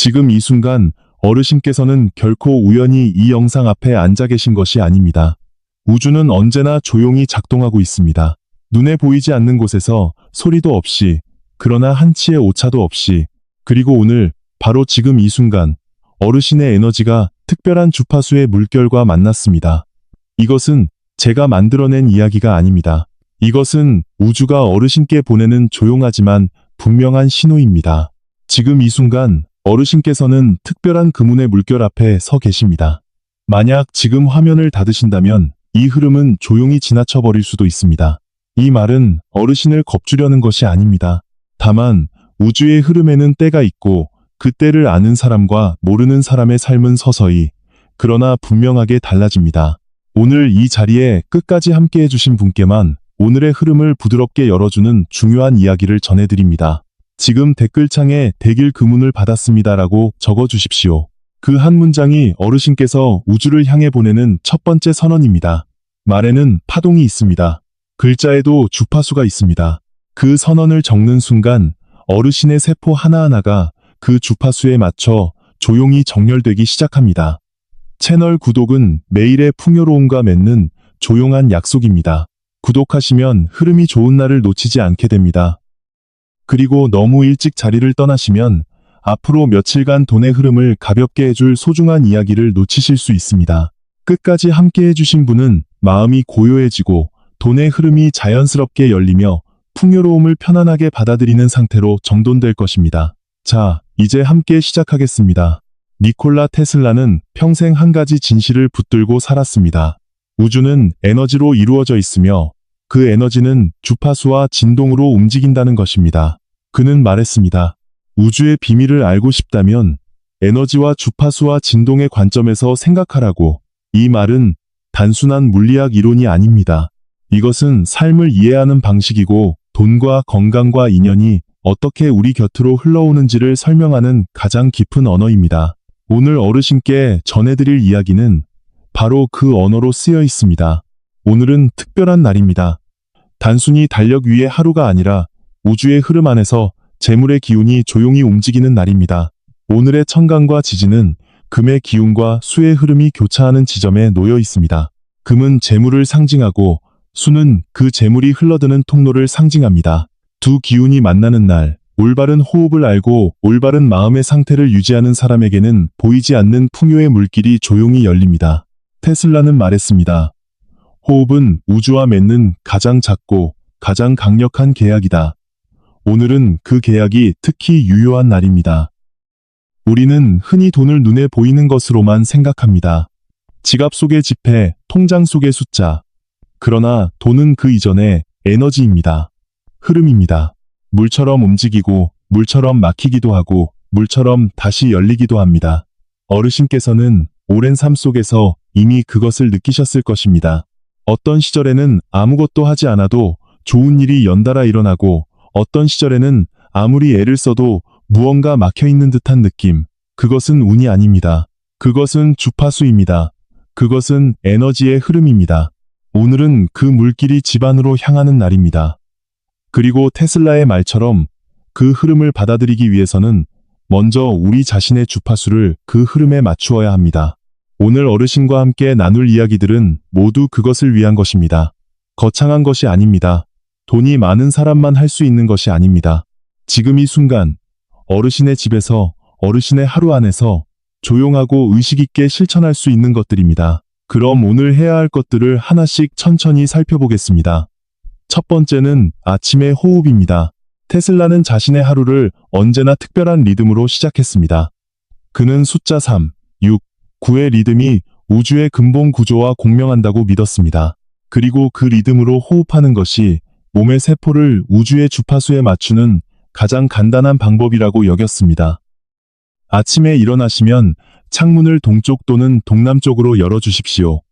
지금 이 순간 어르신께서는 결코 우연히 이 영상 앞에 앉아 계신 것이 아닙니다. 우주는 언제나 조용히 작동하고 있습니다. 눈에 보이지 않는 곳에서 소리도 없이, 그러나 한치의 오차도 없이, 그리고 오늘 바로 지금 이 순간 어르신의 에너지가 특별한 주파수의 물결과 만났습니다. 이것은 제가 만들어낸 이야기가 아닙니다. 이것은 우주가 어르신께 보내는 조용하지만 분명한 신호입니다. 지금 이 순간 어르신께서는 특별한 그문의 물결 앞에 서 계십니다. 만약 지금 화면을 닫으신다면 이 흐름은 조용히 지나쳐 버릴 수도 있습니다. 이 말은 어르신을 겁주려는 것이 아닙니다. 다만 우주의 흐름에는 때가 있고 그 때를 아는 사람과 모르는 사람의 삶은 서서히, 그러나 분명하게 달라집니다. 오늘 이 자리에 끝까지 함께 해주신 분께만 오늘의 흐름을 부드럽게 열어주는 중요한 이야기를 전해드립니다. 지금 댓글창에 대길 그문을 받았습니다라고 적어주십시오. 그 한 문장이 어르신께서 우주를 향해 보내는 첫 번째 선언입니다. 말에는 파동이 있습니다. 글자에도 주파수가 있습니다. 그 선언을 적는 순간 어르신의 세포 하나하나가 그 주파수에 맞춰 조용히 정렬되기 시작합니다. 채널 구독은 매일의 풍요로움과 맺는 조용한 약속입니다. 구독하시면 흐름이 좋은 날을 놓치지 않게 됩니다. 그리고 너무 일찍 자리를 떠나시면 앞으로 며칠간 돈의 흐름을 가볍게 해줄 소중한 이야기를 놓치실 수 있습니다. 끝까지 함께 해주신 분은 마음이 고요해지고 돈의 흐름이 자연스럽게 열리며 풍요로움을 편안하게 받아들이는 상태로 정돈될 것입니다. 자, 이제 함께 시작하겠습니다. 니콜라 테슬라는 평생 한 가지 진실을 붙들고 살았습니다. 우주는 에너지로 이루어져 있으며 그 에너지는 주파수와 진동으로 움직인다는 것입니다. 그는 말했습니다. 우주의 비밀을 알고 싶다면 에너지와 주파수와 진동의 관점에서 생각하라고. 이 말은 단순한 물리학 이론이 아닙니다. 이것은 삶을 이해하는 방식이고 돈과 건강과 인연이 어떻게 우리 곁으로 흘러오는지를 설명하는 가장 깊은 언어입니다. 오늘 어르신께 전해드릴 이야기는 바로 그 언어로 쓰여 있습니다. 오늘은 특별한 날입니다. 단순히 달력 위의 하루가 아니라 우주의 흐름 안에서 재물의 기운이 조용히 움직이는 날입니다. 오늘의 천간과 지지는 금의 기운과 수의 흐름이 교차하는 지점에 놓여 있습니다. 금은 재물을 상징하고 수는 그 재물이 흘러드는 통로를 상징합니다. 두 기운이 만나는 날, 올바른 호흡을 알고 올바른 마음의 상태를 유지하는 사람에게는 보이지 않는 풍요의 물길이 조용히 열립니다. 테슬라는 말했습니다. 호흡은 우주와 맺는 가장 작고 가장 강력한 계약이다. 오늘은 그 계약이 특히 유효한 날입니다. 우리는 흔히 돈을 눈에 보이는 것으로만 생각합니다. 지갑 속의 지폐, 통장 속의 숫자. 그러나 돈은 그 이전에 에너지입니다. 흐름입니다. 물처럼 움직이고 물처럼 막히기도 하고 물처럼 다시 열리기도 합니다. 어르신께서는 오랜 삶 속에서 이미 그것을 느끼셨을 것입니다. 어떤 시절에는 아무것도 하지 않아도 좋은 일이 연달아 일어나고 어떤 시절에는 아무리 애를 써도 무언가 막혀있는 듯한 느낌. 그것은 운이 아닙니다. 그것은 주파수입니다. 그것은 에너지의 흐름입니다. 오늘은 그 물길이 집안으로 향하는 날입니다. 그리고 테슬라의 말처럼 그 흐름을 받아들이기 위해서는 먼저 우리 자신의 주파수를 그 흐름에 맞추어야 합니다. 오늘 어르신과 함께 나눌 이야기들은 모두 그것을 위한 것입니다. 거창한 것이 아닙니다. 돈이 많은 사람만 할 수 있는 것이 아닙니다. 지금 이 순간 어르신의 집에서, 어르신의 하루 안에서 조용하고 의식 있게 실천할 수 있는 것들입니다. 그럼 오늘 해야 할 것들을 하나씩 천천히 살펴보겠습니다. 첫 번째는 아침의 호흡입니다. 테슬라는 자신의 하루를 언제나 특별한 리듬으로 시작했습니다. 그는 숫자 3, 6, 9의 리듬이 우주의 근본 구조와 공명한다고 믿었습니다. 그리고 그 리듬으로 호흡하는 것이 몸의 세포를 우주의 주파수에 맞추는 가장 간단한 방법이라고 여겼습니다. 아침에 일어나시면 창문을 동쪽 또는 동남쪽으로 열어주십시오.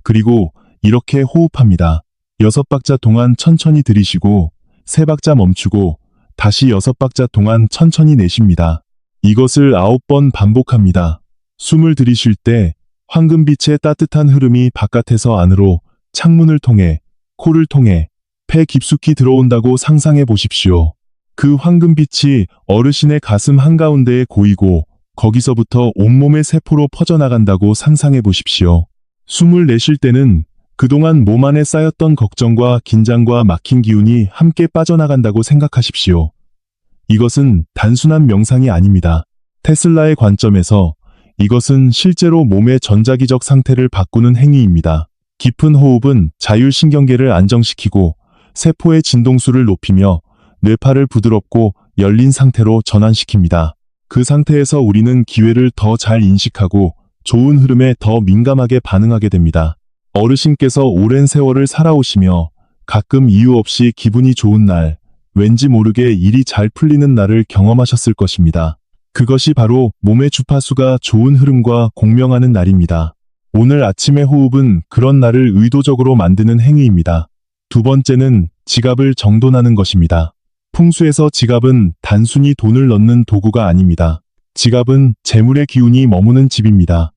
그리고 이렇게 호흡합니다. 6박자 동안 천천히 들이쉬고 3박자 멈추고 다시 6박자 동안 천천히 내쉽니다. 이것을 9번 반복합니다. 숨을 들이쉴 때 황금빛의 따뜻한 흐름이 바깥에서 안으로 창문을 통해, 코를 통해 폐 깊숙이 들어온다고 상상해 보십시오. 그 황금빛이 어르신의 가슴 한가운데에 고이고 거기서부터 온몸의 세포로 퍼져나간다고 상상해 보십시오. 숨을 내쉴 때는 그동안 몸 안에 쌓였던 걱정과 긴장과 막힌 기운이 함께 빠져나간다고 생각하십시오. 이것은 단순한 명상이 아닙니다. 테슬라의 관점에서 이것은 실제로 몸의 전자기적 상태를 바꾸는 행위입니다. 깊은 호흡은 자율신경계를 안정시키고 세포의 진동수를 높이며 뇌파를 부드럽고 열린 상태로 전환시킵니다. 그 상태에서 우리는 기회를 더 잘 인식하고 좋은 흐름에 더 민감하게 반응하게 됩니다. 어르신께서 오랜 세월을 살아오시며 가끔 이유 없이 기분이 좋은 날, 왠지 모르게 일이 잘 풀리는 날을 경험하셨을 것입니다. 그것이 바로 몸의 주파수가 좋은 흐름과 공명하는 날입니다. 오늘 아침의 호흡은 그런 날을 의도적으로 만드는 행위입니다. 두 번째는 지갑을 정돈하는 것입니다. 풍수에서 지갑은 단순히 돈을 넣는 도구가 아닙니다. 지갑은 재물의 기운이 머무는 집입니다.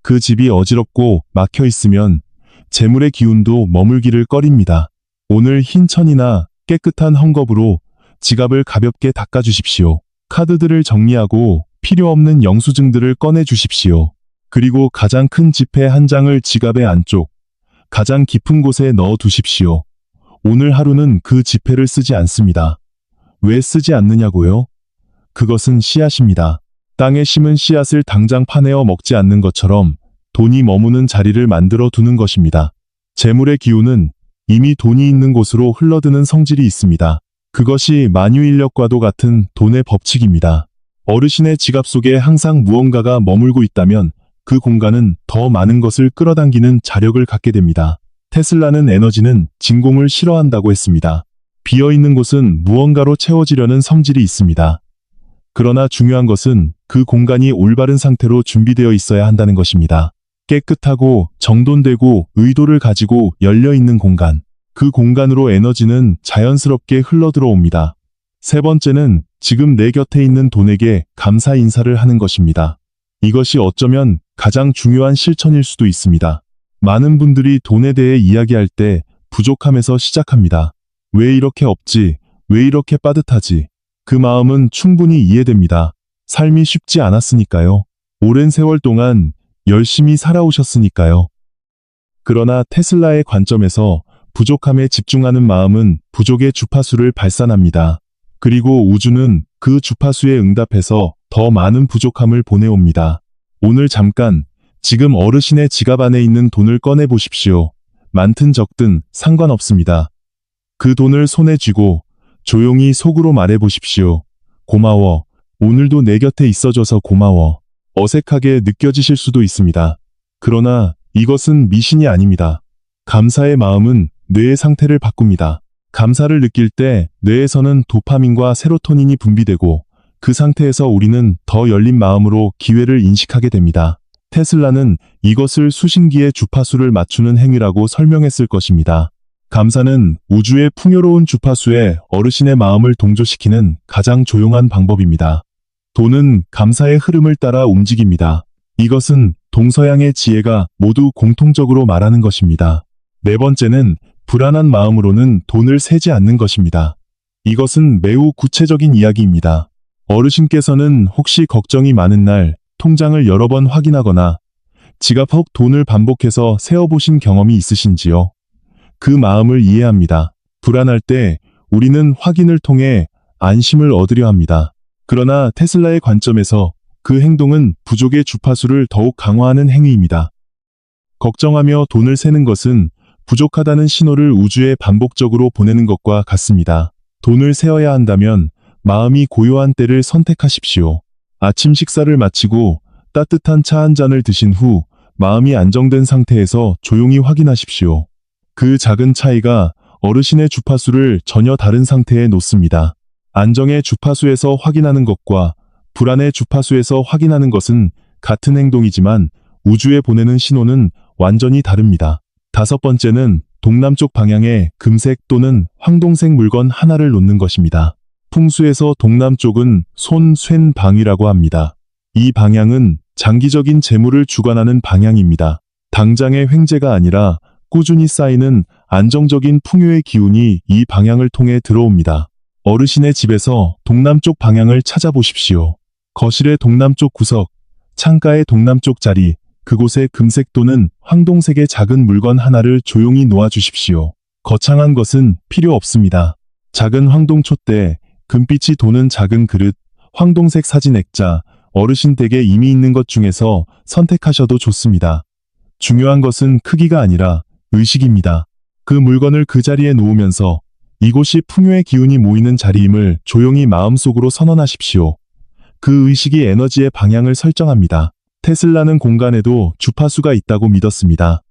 그 집이 어지럽고 막혀 있으면 재물의 기운도 머물기를 꺼립니다. 오늘 흰 천이나 깨끗한 헝겊으로 지갑을 가볍게 닦아주십시오. 카드들을 정리하고 필요 없는 영수증들을 꺼내주십시오. 그리고 가장 큰 지폐 한 장을 지갑의 안쪽, 가장 깊은 곳에 넣어 두십시오. 오늘 하루는 그 지폐를 쓰지 않습니다. 왜 쓰지 않느냐고요? 그것은 씨앗입니다. 땅에 심은 씨앗을 당장 파내어 먹지 않는 것처럼 돈이 머무는 자리를 만들어 두는 것입니다. 재물의 기운은 이미 돈이 있는 곳으로 흘러드는 성질이 있습니다. 그것이 만유인력과도 같은 돈의 법칙입니다. 어르신의 지갑 속에 항상 무언가가 머물고 있다면 그 공간은 더 많은 것을 끌어당기는 자력을 갖게 됩니다. 테슬라는 에너지는 진공을 싫어한다고 했습니다. 비어있는 곳은 무언가로 채워지려는 성질이 있습니다. 그러나 중요한 것은 그 공간이 올바른 상태로 준비되어 있어야 한다는 것입니다. 깨끗하고 정돈되고 의도를 가지고 열려있는 공간. 그 공간으로 에너지는 자연스럽게 흘러들어옵니다. 세 번째는 지금 내 곁에 있는 돈에게 감사 인사를 하는 것입니다. 이것이 어쩌면 가장 중요한 실천일 수도 있습니다. 많은 분들이 돈에 대해 이야기할 때 부족함에서 시작합니다. 왜 이렇게 없지? 왜 이렇게 빠듯하지? 그 마음은 충분히 이해됩니다. 삶이 쉽지 않았으니까요. 오랜 세월 동안 열심히 살아오셨으니까요. 그러나 테슬라의 관점에서 부족함에 집중하는 마음은 부족의 주파수를 발산합니다. 그리고 우주는 그 주파수에 응답해서 더 많은 부족함을 보내옵니다. 오늘 잠깐 지금 어르신의 지갑 안에 있는 돈을 꺼내 보십시오. 많든 적든 상관없습니다. 그 돈을 손에 쥐고 조용히 속으로 말해 보십시오. 고마워. 오늘도 내 곁에 있어줘서 고마워. 어색하게 느껴지실 수도 있습니다. 그러나 이것은 미신이 아닙니다. 감사의 마음은 뇌의 상태를 바꿉니다. 감사를 느낄 때 뇌에서는 도파민과 세로토닌이 분비되고 그 상태에서 우리는 더 열린 마음으로 기회를 인식하게 됩니다. 테슬라는 이것을 수신기의 주파수를 맞추는 행위라고 설명했을 것입니다. 감사는 우주의 풍요로운 주파수에 어르신의 마음을 동조시키는 가장 조용한 방법입니다. 돈은 감사의 흐름을 따라 움직입니다. 이것은 동서양의 지혜가 모두 공통적으로 말하는 것입니다. 네 번째는 불안한 마음으로는 돈을 세지 않는 것입니다. 이것은 매우 구체적인 이야기입니다. 어르신께서는 혹시 걱정이 많은 날 통장을 여러 번 확인하거나 지갑 혹 돈을 반복해서 세어보신 경험이 있으신지요? 그 마음을 이해합니다. 불안할 때 우리는 확인을 통해 안심을 얻으려 합니다. 그러나 테슬라의 관점에서 그 행동은 부족의 주파수를 더욱 강화하는 행위입니다. 걱정하며 돈을 세는 것은 부족하다는 신호를 우주에 반복적으로 보내는 것과 같습니다. 돈을 세어야 한다면 마음이 고요한 때를 선택하십시오. 아침 식사를 마치고 따뜻한 차 한 잔을 드신 후 마음이 안정된 상태에서 조용히 확인하십시오. 그 작은 차이가 어르신의 주파수를 전혀 다른 상태에 놓습니다. 안정의 주파수에서 확인하는 것과 불안의 주파수에서 확인하는 것은 같은 행동이지만 우주에 보내는 신호는 완전히 다릅니다. 다섯 번째는 동남쪽 방향에 금색 또는 황동색 물건 하나를 놓는 것입니다. 풍수에서 동남쪽은 손쇠방이라고 합니다. 이 방향은 장기적인 재물을 주관하는 방향입니다. 당장의 횡재가 아니라 꾸준히 쌓이는 안정적인 풍요의 기운이 이 방향을 통해 들어옵니다. 어르신의 집에서 동남쪽 방향을 찾아보십시오. 거실의 동남쪽 구석, 창가의 동남쪽 자리, 그곳에 금색 또는 황동색의 작은 물건 하나를 조용히 놓아주십시오. 거창한 것은 필요 없습니다. 작은 황동 촛대, 금빛이 도는 작은 그릇, 황동색 사진 액자, 어르신 댁에 이미 있는 것 중에서 선택하셔도 좋습니다. 중요한 것은 크기가 아니라 의식입니다. 그 물건을 그 자리에 놓으면서 이곳이 풍요의 기운이 모이는 자리임을 조용히 마음속으로 선언하십시오. 그 의식이 에너지의 방향을 설정합니다. 테슬라는 공간에도 주파수가 있다고 믿었습니다.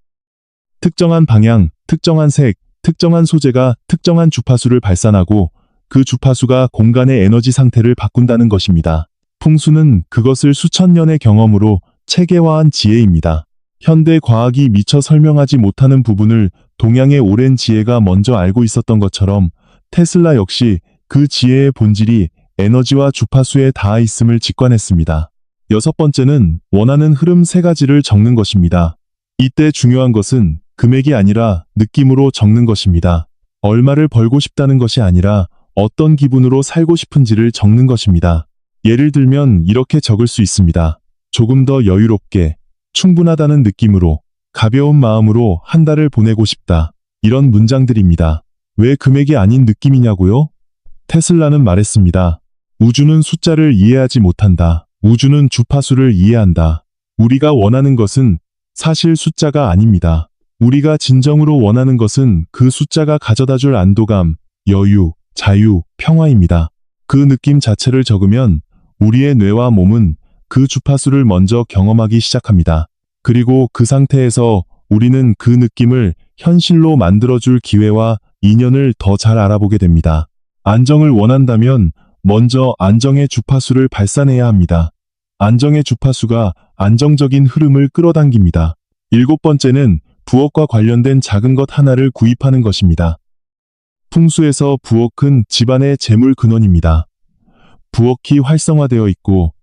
특정한 방향, 특정한 색, 특정한 소재가 특정한 주파수를 발산하고 그 주파수가 공간의 에너지 상태를 바꾼다는 것입니다. 풍수는 그것을 수천 년의 경험으로 체계화한 지혜입니다. 현대 과학이 미처 설명하지 못하는 부분을 동양의 오랜 지혜가 먼저 알고 있었던 것처럼 테슬라 역시 그 지혜의 본질이 에너지와 주파수에 닿아 있음을 직관했습니다. 여섯 번째는 원하는 흐름 세 가지를 적는 것입니다. 이때 중요한 것은 금액이 아니라 느낌으로 적는 것입니다. 얼마를 벌고 싶다는 것이 아니라 어떤 기분으로 살고 싶은지를 적는 것입니다. 예를 들면 이렇게 적을 수 있습니다. 조금 더 여유롭게, 충분하다는 느낌으로, 가벼운 마음으로 한 달을 보내고 싶다. 이런 문장들입니다. 왜 금액이 아닌 느낌이냐고요? 테슬라는 말했습니다. 우주는 숫자를 이해하지 못한다. 우주는 주파수를 이해한다. 우리가 원하는 것은 사실 숫자가 아닙니다. 우리가 진정으로 원하는 것은 그 숫자가 가져다줄 안도감, 여유, 자유, 평화입니다. 그 느낌 자체를 적으면 우리의 뇌와 몸은 그 주파수를 먼저 경험하기 시작합니다. 그리고 그 상태에서 우리는 그 느낌을 현실로 만들어줄 기회와 인연을 더 잘 알아보게 됩니다. 안정을 원한다면 먼저 안정의 주파수를 발산해야 합니다. 안정의 주파수가 안정적인 흐름을 끌어당깁니다. 일곱 번째는 부엌과 관련된 작은 것 하나를 구입하는 것입니다. 풍수에서 부엌은 집안의 재물 근원입니다. 부엌이 활성화되어 있고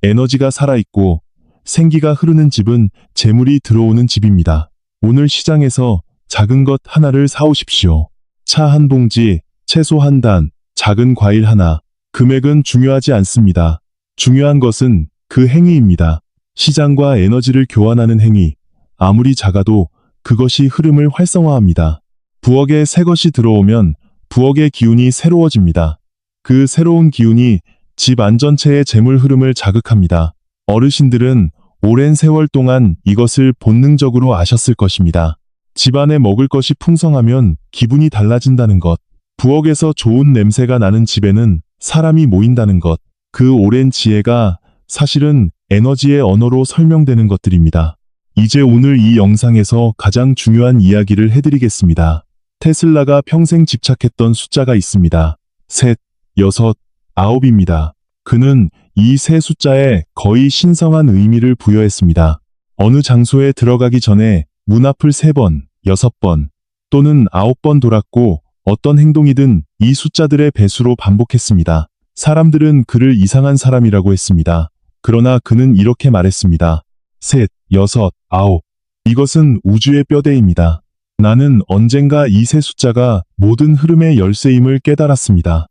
에너지가 살아있고 생기가 흐르는 집은 재물이 들어오는 집입니다. 오늘 시장에서 작은 것 하나를 사오십시오. 차 한 봉지, 채소 한 단, 작은 과일 하나. 금액은 중요하지 않습니다. 중요한 것은 그 행위입니다. 시장과 에너지를 교환하는 행위. 아무리 작아도 그것이 흐름을 활성화합니다. 부엌에 새 것이 들어오면 부엌의 기운이 새로워집니다. 그 새로운 기운이 집 안 전체의 재물 흐름을 자극합니다. 어르신들은 오랜 세월 동안 이것을 본능적으로 아셨을 것입니다. 집안에 먹을 것이 풍성하면 기분이 달라진다는 것. 부엌에서 좋은 냄새가 나는 집에는 사람이 모인다는 것. 그 오랜 지혜가 사실은 에너지의 언어로 설명되는 것들입니다. 이제 오늘 이 영상에서 가장 중요한 이야기를 해드리겠습니다. 테슬라가 평생 집착했던 숫자가 있습니다. 셋, 여섯, 아홉입니다. 그는 이 세 숫자에 거의 신성한 의미를 부여했습니다. 어느 장소에 들어가기 전에 문 앞을 3번, 6번 또는 9번 돌았고 어떤 행동이든 이 숫자들의 배수로 반복했습니다. 사람들은 그를 이상한 사람이라고 했습니다. 그러나 그는 이렇게 말했습니다. 셋, 여섯, 아홉. 이것은 우주의 뼈대입니다. 나는 언젠가 이 세 숫자가 모든 흐름의 열쇠임을 깨달았습니다.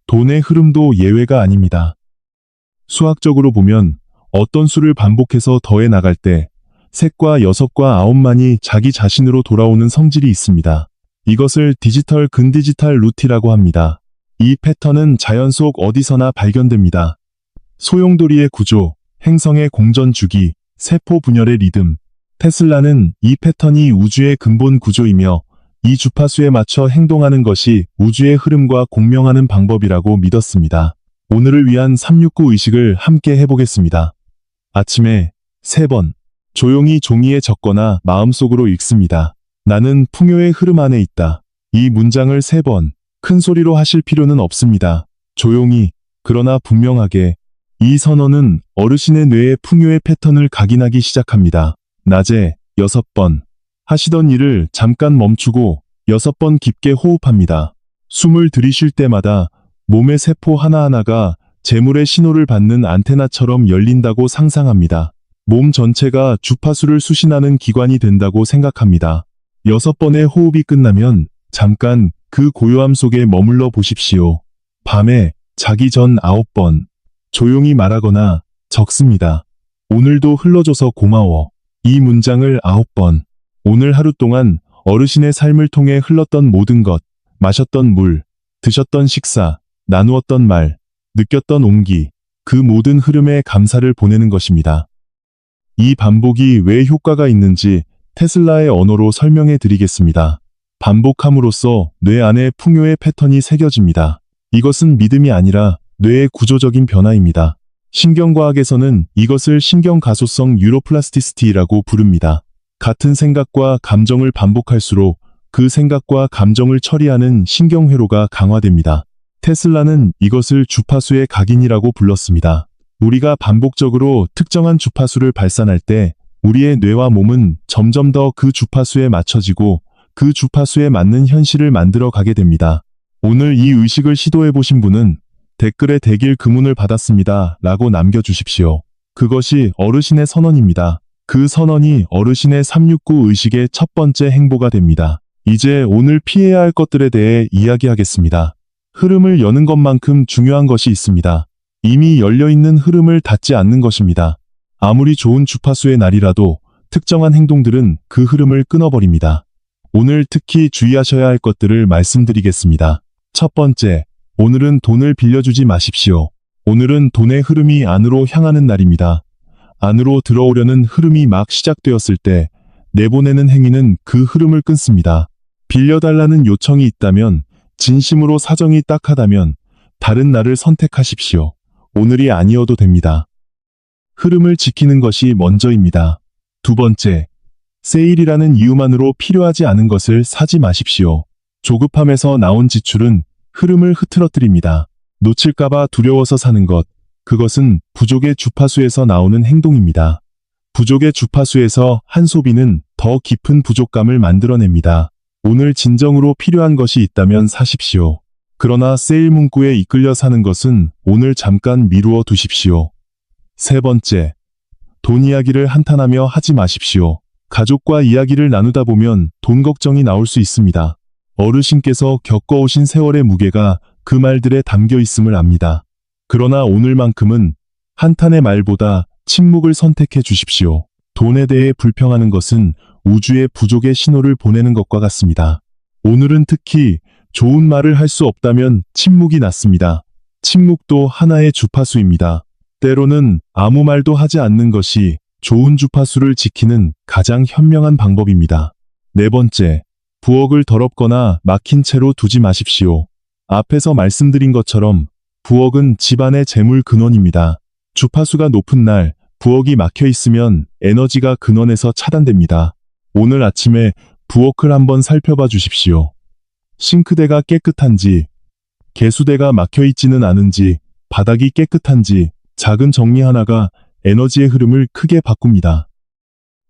돈의 흐름도 예외가 아닙니다. 수학적으로 보면 어떤 수를 반복해서 더해 나갈 때 셋과 여섯과 아홉만이 자기 자신으로 돌아오는 성질이 있습니다. 이것을 디지털 근디지털 루티라고 합니다. 이 패턴은 자연 속 어디서나 발견됩니다. 소용돌이의 구조, 행성의 공전 주기, 세포 분열의 리듬. 테슬라는 이 패턴이 우주의 근본 구조이며 이 주파수에 맞춰 행동하는 것이 우주의 흐름과 공명하는 방법이라고 믿었습니다. 오늘을 위한 369 의식을 함께 해보겠습니다. 아침에 3번 조용히 종이에 적거나 마음속으로 읽습니다. 나는 풍요의 흐름 안에 있다. 이 문장을 3번 큰 소리로 하실 필요는 없습니다. 조용히, 그러나 분명하게. 이 선언은 어르신의 뇌의 풍요의 패턴을 각인하기 시작합니다. 낮에 6번 하시던 일을 잠깐 멈추고 6번 깊게 호흡합니다. 숨을 들이쉴 때마다 몸의 세포 하나하나가 재물의 신호를 받는 안테나처럼 열린다고 상상합니다. 몸 전체가 주파수를 수신하는 기관이 된다고 생각합니다. 6번의 호흡이 끝나면 잠깐 그 고요함 속에 머물러 보십시오. 밤에 자기 전 9번 조용히 말하거나 적습니다. 오늘도 흘러줘서 고마워. 이 문장을 9번. 오늘 하루 동안 어르신의 삶을 통해 흘렀던 모든 것, 마셨던 물, 드셨던 식사, 나누었던 말, 느꼈던 온기, 그 모든 흐름에 감사를 보내는 것입니다. 이 반복이 왜 효과가 있는지 테슬라의 언어로 설명해 드리겠습니다. 반복함으로써 뇌 안에 풍요의 패턴이 새겨집니다. 이것은 믿음이 아니라 뇌의 구조적인 변화입니다. 신경과학에서는 이것을 신경가소성 뉴로플라스티시티라고 부릅니다. 같은 생각과 감정을 반복할수록 그 생각과 감정을 처리하는 신경회로가 강화됩니다. 테슬라는 이것을 주파수의 각인이라고 불렀습니다. 우리가 반복적으로 특정한 주파수를 발산할 때 우리의 뇌와 몸은 점점 더 그 주파수에 맞춰지고 그 주파수에 맞는 현실을 만들어 가게 됩니다. 오늘 이 의식을 시도해 보신 분은 댓글에 대길 금운을 받았습니다 라고 남겨주십시오. 그것이 어르신의 선언입니다. 그 선언이 어르신의 369 의식의 첫 번째 행보가 됩니다. 이제 오늘 피해야 할 것들에 대해 이야기하겠습니다. 흐름을 여는 것만큼 중요한 것이 있습니다. 이미 열려있는 흐름을 닫지 않는 것입니다. 아무리 좋은 주파수의 날이라도 특정한 행동들은 그 흐름을 끊어버립니다. 오늘 특히 주의하셔야 할 것들을 말씀드리겠습니다. 첫 번째, 오늘은 돈을 빌려주지 마십시오. 오늘은 돈의 흐름이 안으로 향하는 날입니다. 안으로 들어오려는 흐름이 막 시작되었을 때 내보내는 행위는 그 흐름을 끊습니다. 빌려달라는 요청이 있다면, 진심으로 사정이 딱하다면 다른 날을 선택하십시오. 오늘이 아니어도 됩니다. 흐름을 지키는 것이 먼저입니다. 두 번째, 세일이라는 이유만으로 필요하지 않은 것을 사지 마십시오. 조급함에서 나온 지출은 흐름을 흐트러뜨립니다. 놓칠까봐 두려워서 사는 것, 그것은 부족의 주파수에서 나오는 행동입니다. 부족의 주파수에서 한 소비는 더 깊은 부족감을 만들어냅니다. 오늘 진정으로 필요한 것이 있다면 사십시오. 그러나 세일 문구에 이끌려 사는 것은 오늘 잠깐 미루어 두십시오. 세 번째, 돈 이야기를 한탄하며 하지 마십시오. 가족과 이야기를 나누다 보면 돈 걱정이 나올 수 있습니다. 어르신께서 겪어오신 세월의 무게가 그 말들에 담겨 있음을 압니다. 그러나 오늘만큼은 한탄의 말보다 침묵을 선택해 주십시오. 돈에 대해 불평하는 것은 우주의 부족의 신호를 보내는 것과 같습니다. 오늘은 특히 좋은 말을 할 수 없다면 침묵이 낫습니다. 침묵도 하나의 주파수입니다. 때로는 아무 말도 하지 않는 것이 좋은 주파수를 지키는 가장 현명한 방법입니다. 네 번째, 부엌을 더럽거나 막힌 채로 두지 마십시오. 앞에서 말씀드린 것처럼 부엌은 집안의 재물 근원입니다. 주파수가 높은 날, 부엌이 막혀 있으면 에너지가 근원에서 차단됩니다. 오늘 아침에 부엌을 한번 살펴봐 주십시오. 싱크대가 깨끗한지, 개수대가 막혀 있지는 않은지, 바닥이 깨끗한지, 작은 정리 하나가 에너지의 흐름을 크게 바꿉니다.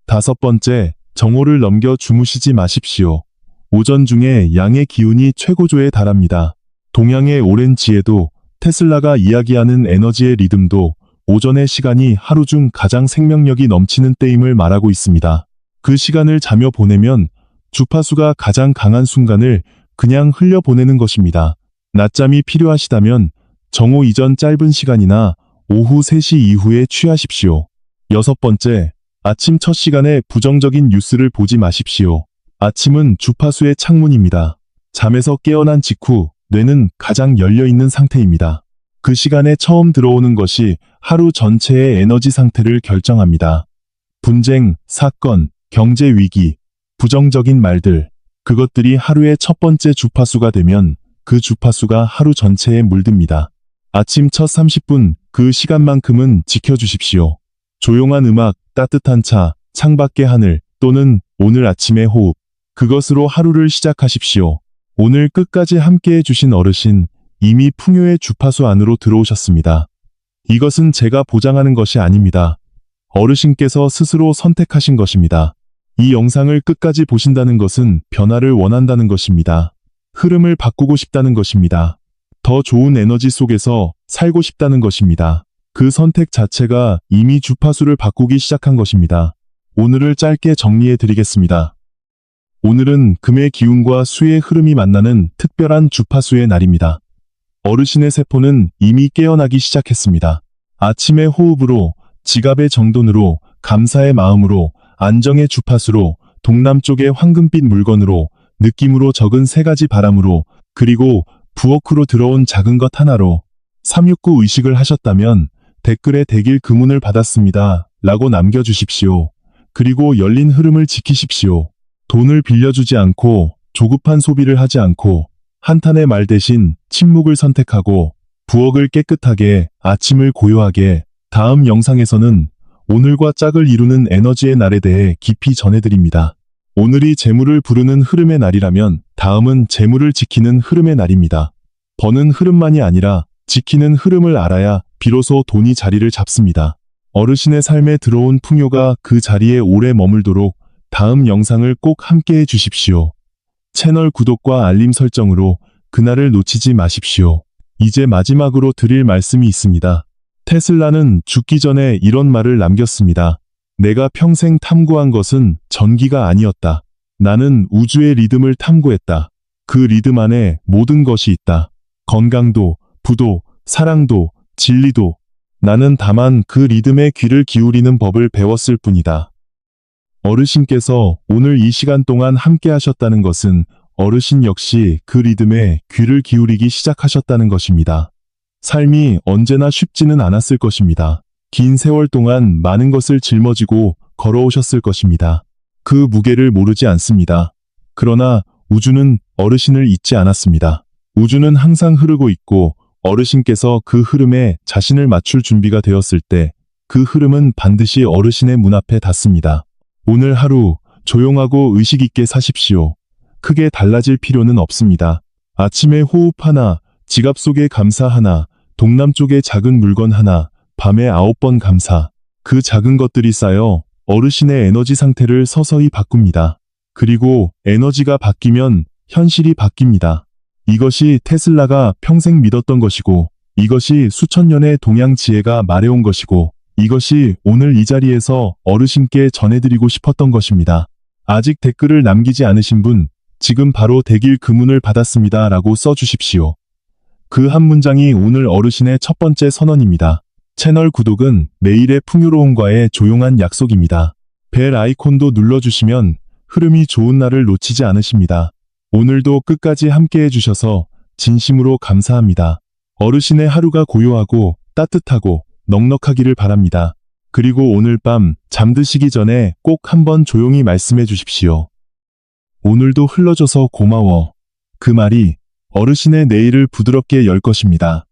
다섯 번째, 정오를 넘겨 주무시지 마십시오. 오전 중에 양의 기운이 최고조에 달합니다. 동양의 오랜 지혜도, 테슬라가 이야기하는 에너지의 리듬도 오전의 시간이 하루 중 가장 생명력이 넘치는 때임을 말하고 있습니다. 그 시간을 자며 보내면 주파수가 가장 강한 순간을 그냥 흘려보내는 것입니다. 낮잠이 필요하시다면 정오 이전 짧은 시간이나 오후 3시 이후에 취하십시오. 여섯 번째, 아침 첫 시간에 부정적인 뉴스를 보지 마십시오. 아침은 주파수의 창문입니다. 잠에서 깨어난 직후 뇌는 가장 열려있는 상태입니다. 그 시간에 처음 들어오는 것이 하루 전체의 에너지 상태를 결정합니다. 분쟁, 사건, 경제 위기, 부정적인 말들, 그것들이 하루의 첫 번째 주파수가 되면 그 주파수가 하루 전체에 물듭니다. 아침 첫 30분, 그 시간만큼은 지켜주십시오. 조용한 음악, 따뜻한 차, 창밖의 하늘, 또는 오늘 아침의 호흡, 그것으로 하루를 시작하십시오. 오늘 끝까지 함께해 주신 어르신, 이미 풍요의 주파수 안으로 들어오셨습니다. 이것은 제가 보장하는 것이 아닙니다. 어르신께서 스스로 선택하신 것입니다. 이 영상을 끝까지 보신다는 것은 변화를 원한다는 것입니다. 흐름을 바꾸고 싶다는 것입니다. 더 좋은 에너지 속에서 살고 싶다는 것입니다. 그 선택 자체가 이미 주파수를 바꾸기 시작한 것입니다. 오늘을 짧게 정리해 드리겠습니다. 오늘은 금의 기운과 수의 흐름이 만나는 특별한 주파수의 날입니다. 어르신의 세포는 이미 깨어나기 시작했습니다. 아침의 호흡으로, 지갑의 정돈으로, 감사의 마음으로, 안정의 주파수로, 동남쪽의 황금빛 물건으로, 느낌으로 적은 3가지 바람으로, 그리고 부엌으로 들어온 작은 것 하나로 369 의식을 하셨다면 댓글에 대길 금운을 받았습니다 라고 남겨주십시오. 그리고 열린 흐름을 지키십시오. 돈을 빌려주지 않고 조급한 소비를 하지 않고 한탄의 말 대신 침묵을 선택하고 부엌을 깨끗하게, 아침을 고요하게. 다음 영상에서는 오늘과 짝을 이루는 에너지의 날에 대해 깊이 전해드립니다. 오늘이 재물을 부르는 흐름의 날이라면 다음은 재물을 지키는 흐름의 날입니다. 버는 흐름만이 아니라 지키는 흐름을 알아야 비로소 돈이 자리를 잡습니다. 어르신의 삶에 들어온 풍요가 그 자리에 오래 머물도록 다음 영상을 꼭 함께 해주십시오. 채널 구독과 알림 설정으로 그날을 놓치지 마십시오. 이제 마지막으로 드릴 말씀이 있습니다. 테슬라는 죽기 전에 이런 말을 남겼습니다. 내가 평생 탐구한 것은 전기가 아니었다. 나는 우주의 리듬을 탐구했다. 그 리듬 안에 모든 것이 있다. 건강도, 부도, 사랑도, 진리도. 나는 다만 그 리듬에 귀를 기울이는 법을 배웠을 뿐이다. 어르신께서 오늘 이 시간 동안 함께 하셨다는 것은 어르신 역시 그 리듬에 귀를 기울이기 시작하셨다는 것입니다. 삶이 언제나 쉽지는 않았을 것입니다. 긴 세월 동안 많은 것을 짊어지고 걸어오셨을 것입니다. 그 무게를 모르지 않습니다. 그러나 우주는 어르신을 잊지 않았습니다. 우주는 항상 흐르고 있고 어르신께서 그 흐름에 자신을 맞출 준비가 되었을 때 그 흐름은 반드시 어르신의 문 앞에 닿습니다. 오늘 하루 조용하고 의식 있게 사십시오. 크게 달라질 필요는 없습니다. 아침에 호흡 하나, 지갑 속에 감사 하나, 동남쪽에 작은 물건 하나, 밤에 9번 감사. 그 작은 것들이 쌓여 어르신의 에너지 상태를 서서히 바꿉니다. 그리고 에너지가 바뀌면 현실이 바뀝니다. 이것이 테슬라가 평생 믿었던 것이고, 이것이 수천 년의 동양 지혜가 말해온 것이고, 이것이 오늘 이 자리에서 어르신께 전해드리고 싶었던 것입니다. 아직 댓글을 남기지 않으신 분, 지금 바로 대길 금운을 받았습니다 라고 써주십시오. 그 한 문장이 오늘 어르신의 첫 번째 선언입니다. 채널 구독은 내일의 풍요로움과의 조용한 약속입니다. 벨 아이콘도 눌러주시면 흐름이 좋은 날을 놓치지 않으십니다. 오늘도 끝까지 함께 해주셔서 진심으로 감사합니다. 어르신의 하루가 고요하고 따뜻하고 넉넉하기를 바랍니다. 그리고 오늘 밤 잠드시기 전에 꼭 한번 조용히 말씀해 주십시오. 오늘도 흘러줘서 고마워. 그 말이 어르신의 내일을 부드럽게 열 것입니다.